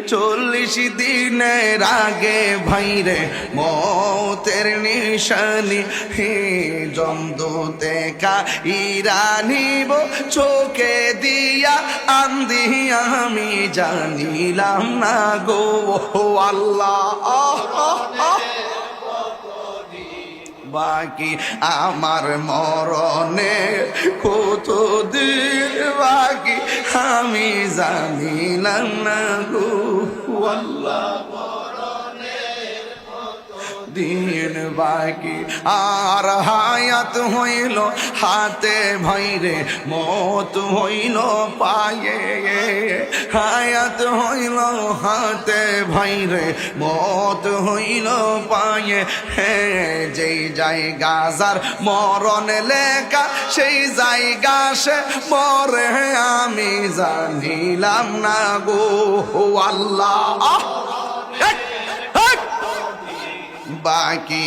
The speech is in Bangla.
40 দিনের আগে ভাইরে মতের নিশানি হে জমদূতে কাইরানিব চোখে দিয়া আন্দি আমি জানিলাম না গো আল্লাহ বাকি আমার মরণে কত দিন বাকি আমি জানিলাম না গো আল্লাহ দিন বাকি আর হায়াত হইল হাতে ভাইরে মত হইল পায়ে হায়াত হইল হাতে ভাইরে মত হইল পায়ে হে যেই জায়গা যার মরণ লেখা সেই জায়গা সে মরে আমি জানিলাম না গো আল্লাহ বাকি